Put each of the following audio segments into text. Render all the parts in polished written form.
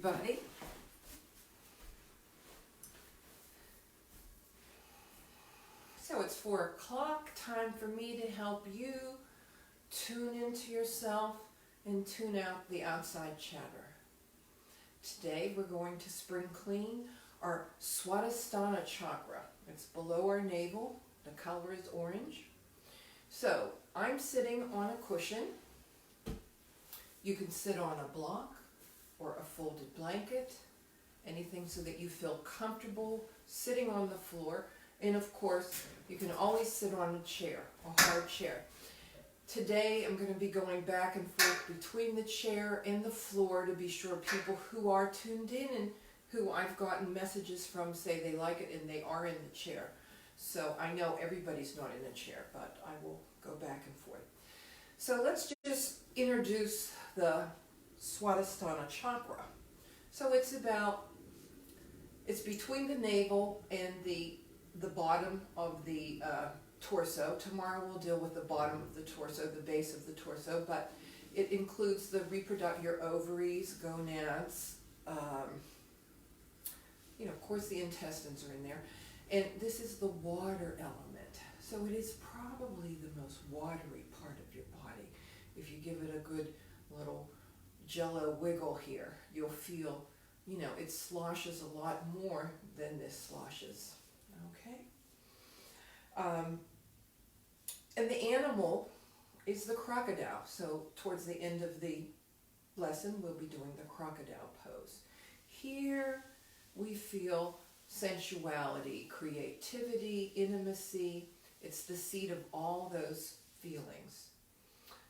everybody. So it's 4 o'clock, time for me to help you tune into yourself and tune out the outside chatter. Today we're going to spring clean our Swadhistana Chakra. It's below our navel. The color is orange. So I'm sitting on a cushion. You can sit on a block or a folded blanket, anything so that you feel comfortable sitting on the floor. And of course, you can always sit on a chair, a hard chair. Today, I'm going to be going back and forth between the chair and the floor to be sure people who are tuned in and who I've gotten messages from say they like it and they are in the chair. So I know everybody's not in a chair, but I will go back and forth. So let's just introduce the Swadhisthana Chakra. So it's between the navel and the bottom of the torso. Tomorrow we'll deal with the bottom of the torso, the base of the torso, but it includes the your ovaries, gonads, of course the intestines are in there. And this is the water element. So it is probably the most watery part of your body. If you give it a good little jello wiggle here, you'll feel, it sloshes a lot more than this sloshes. Okay? And the animal is the crocodile. So towards the end of the lesson, we'll be doing the crocodile pose. Here we feel sensuality, creativity, intimacy. It's the seat of all those feelings.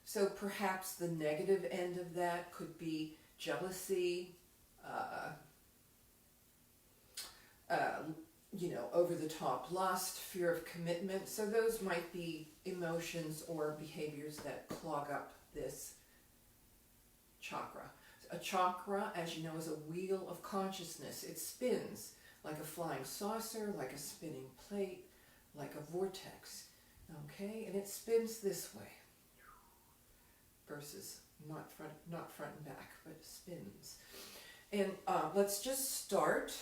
So perhaps the negative end of that could be jealousy, over-the-top lust, fear of commitment. So those might be emotions or behaviors that clog up this chakra. A chakra, as you know, is a wheel of consciousness. It spins like a flying saucer, like a spinning plate, like a vortex. Okay? And it spins this way versus not front and back, but spins. And let's just start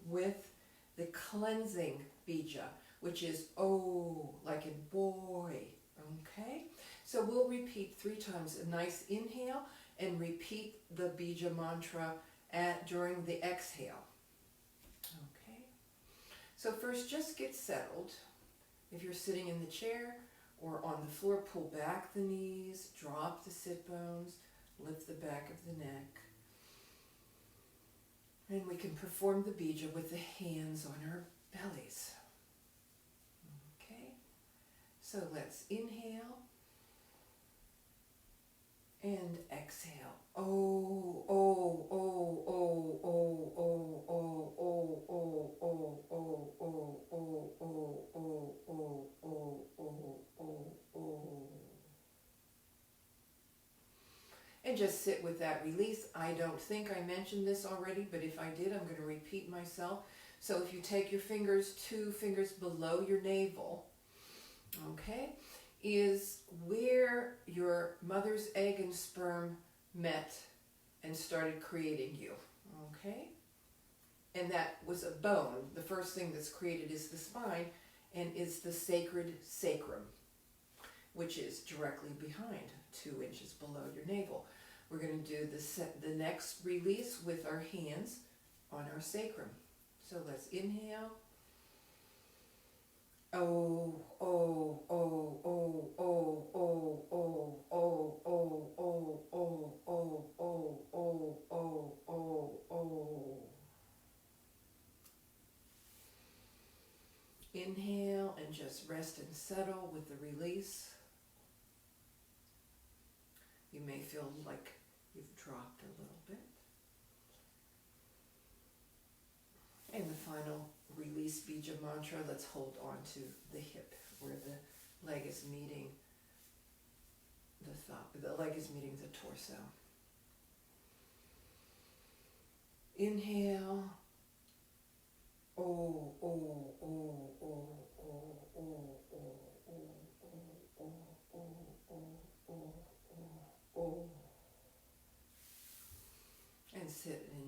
with the cleansing bija, which is oh, like in boy. Okay? So we'll repeat 3 times. A nice inhale and repeat the bija mantra during the exhale. Okay? So first, just get settled. If you're sitting in the chair or on the floor, pull back the knees, drop the sit bones, lift the back of the neck. And we can perform the bija with the hands on our bellies. Okay? So let's inhale and exhale. Oh, oh, oh, oh, oh, oh, oh, oh, oh, oh, oh, oh, oh, oh, oh, oh, oh, oh, oh. And just sit with that release. I don't think I mentioned this already, but if I did, I'm going to repeat myself. So if you take your fingers, 2 fingers below your navel, okay, is where your mother's egg and sperm met and started creating you, okay? And that was a bone. The first thing that's created is the spine and is the sacred sacrum, which is directly behind, 2 inches below your navel. We're going to do the next release with our hands on our sacrum. So let's inhale. Oh, oh, oh, oh, oh, oh, oh, oh, oh, oh, oh, oh, oh, oh, oh, oh, oh. Inhale and just rest and settle with the release. You may feel like you've dropped a little bit. And the final release bija mantra, let's hold on to the hip where the leg is meeting the leg is meeting the torso. Inhale. Oh, oh, oh, oh, oh, oh, oh, oh, oh, oh, oh, oh, oh, oh. And sit in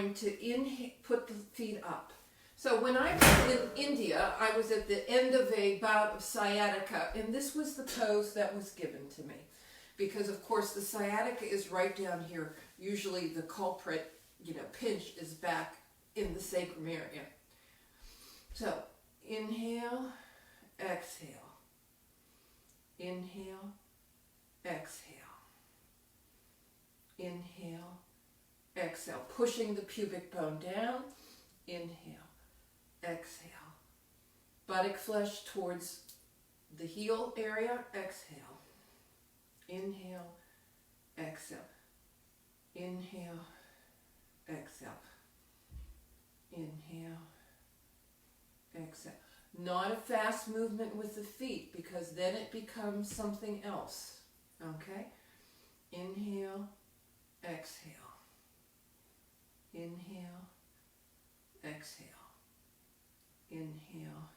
going to inhale, put the feet up. So when I was in India, I was at the end of a bout of sciatica, and this was the pose that was given to me. Because of course the sciatica is right down here. Usually the culprit, pinch is back in the sacrum area. So inhale, exhale. Inhale, exhale. Inhale, exhale. Pushing the pubic bone down. Inhale, exhale. Buttock flesh towards the heel area. Exhale. Inhale, exhale. Inhale, exhale. Inhale, exhale. Not a fast movement with the feet because then it becomes something else. Okay? Inhale, exhale. Inhale, exhale. Inhale,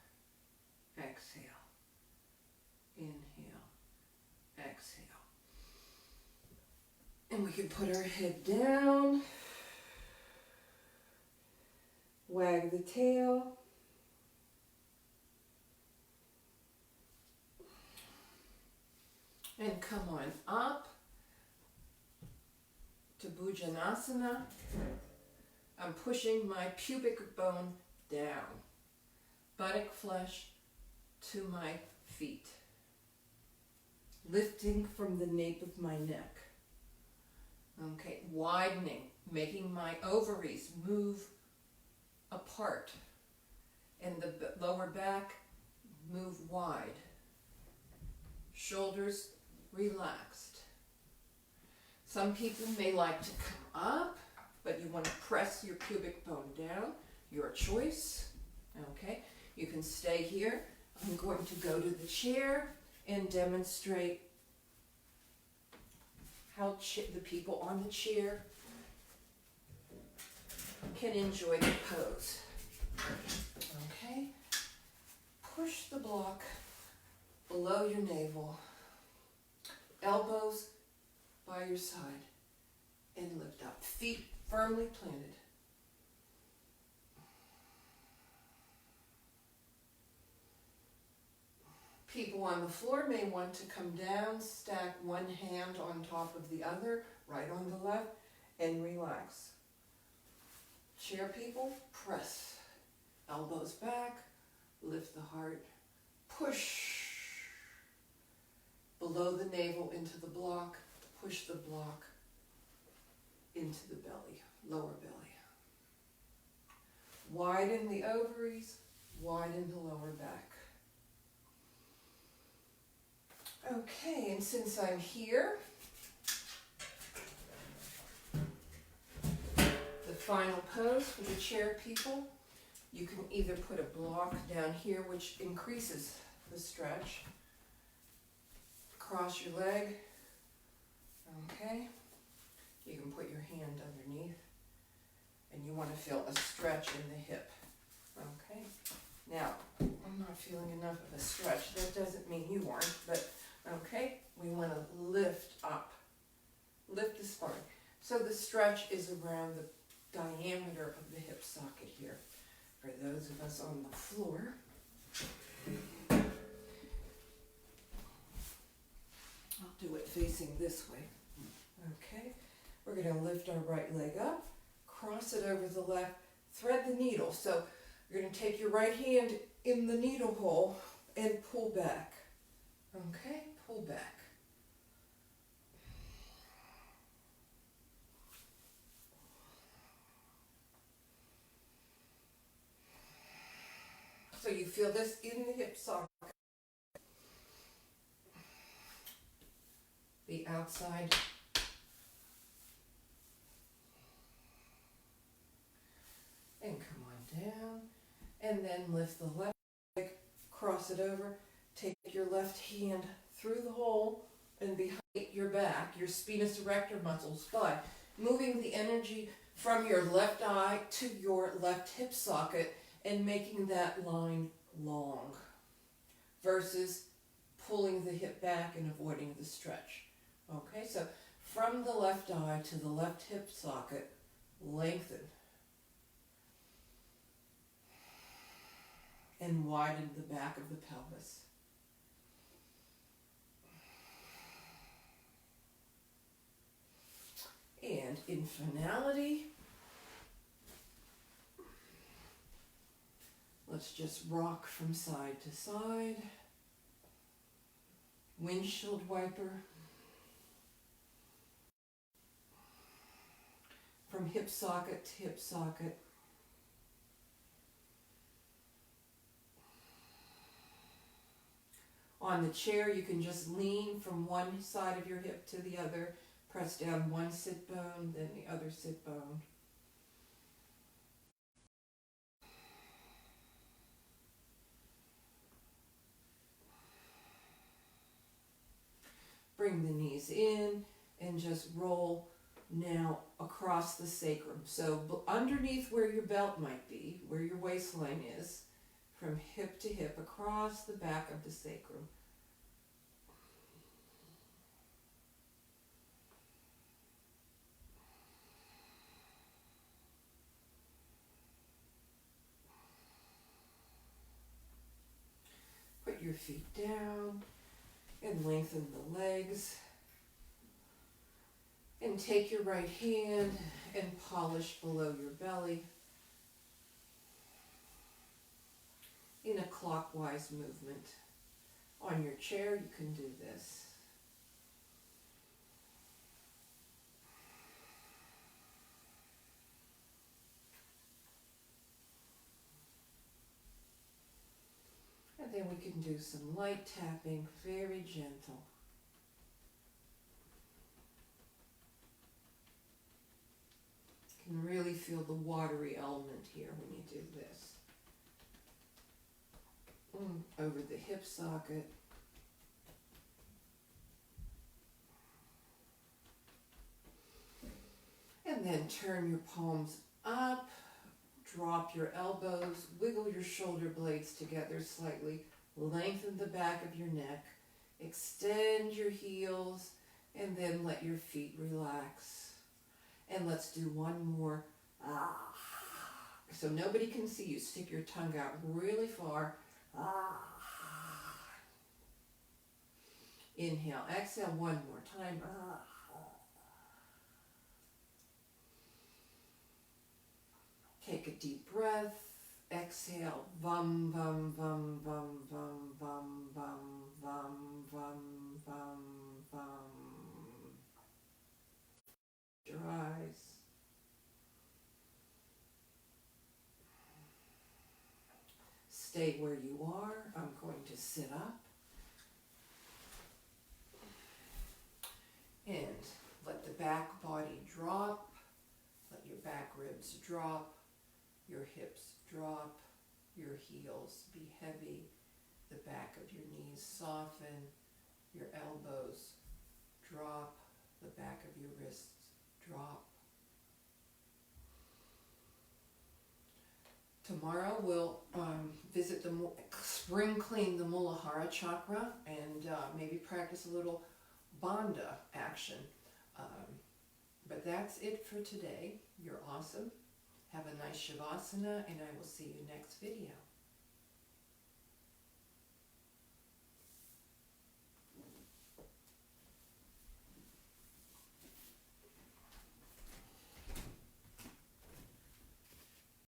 exhale. Inhale, exhale. And we can put our head down, wag the tail, and come on up to Bhujanasana. I'm pushing my pubic bone down, buttock flesh to my feet, lifting from the nape of my neck. Okay, widening, making my ovaries move apart, and the lower back move wide. Shoulders relaxed. Some people may like to come up, but you want to press your pubic bone down. Your choice. Okay, you can stay here. I'm going to go to the chair and demonstrate how the people on the chair can enjoy the pose. Okay, push the block below your navel, elbows by your side, and lift up. Feet firmly planted. People on the floor may want to come down, stack one hand on top of the other, right on the left, and relax. Chair people, press. Elbows back, lift the heart, push below the navel into the block, push the block into the belly, lower belly. Widen the ovaries, widen the lower back. Okay, and since I'm here, the final pose for the chair people, you can either put a block down here, which increases the stretch. Cross your leg. Okay. You can put your hand underneath, and you want to feel a stretch in the hip. Okay. Now, I'm not feeling enough of a stretch. That doesn't mean you aren't, but okay, we want to lift up. Lift the spine. So the stretch is around the diameter of the hip socket here. For those of us on the floor, I'll do it facing this way. Okay, we're going to lift our right leg up, cross it over the left, thread the needle. So you're going to take your right hand in the needle hole and pull back. Okay, pull back. So you feel this in the hip socket. The outside. And come on down. And then lift the left leg, cross it over, take your left hand through the hole and behind your back, your spinous erector muscles, by moving the energy from your left eye to your left hip socket and making that line long versus pulling the hip back and avoiding the stretch. Okay, so from the left eye to the left hip socket, lengthen. and widen the back of the pelvis. And in finality, let's just rock from side to side. Windshield wiper. From hip socket to hip socket. On the chair, you can just lean from one side of your hip to the other. Press down one sit bone, then the other sit bone. Bring the knees in and just roll now across the sacrum. So underneath where your belt might be, where your waistline is, from hip to hip, across the back of the sacrum. Put your feet down and lengthen the legs. And take your right hand and polish below your belly in a clockwise movement. On your chair, you can do this. And then we can do some light tapping, very gentle. You can really feel the watery element here when you do this. Over the hip socket. And then turn your palms up, drop your elbows, wiggle your shoulder blades together slightly, lengthen the back of your neck, extend your heels, and then let your feet relax. And let's do one more. So nobody can see you. Stick your tongue out really far. Inhale, exhale one more time. Take a deep breath. Exhale. Vum, vum, vum, vum, vum, vum, vum, vum, vum, vum, vum. Your eyes. Stay where you are. I'm going to sit up. And let the back body drop. Let your back ribs drop. Your hips drop. Your heels be heavy. The back of your knees soften. Your elbows drop. The back of your wrists drop. Tomorrow we'll visit spring clean the Muladhara chakra and maybe practice a little bandha action. But that's it for today. You're awesome. Have a nice Shavasana, and I will see you next video.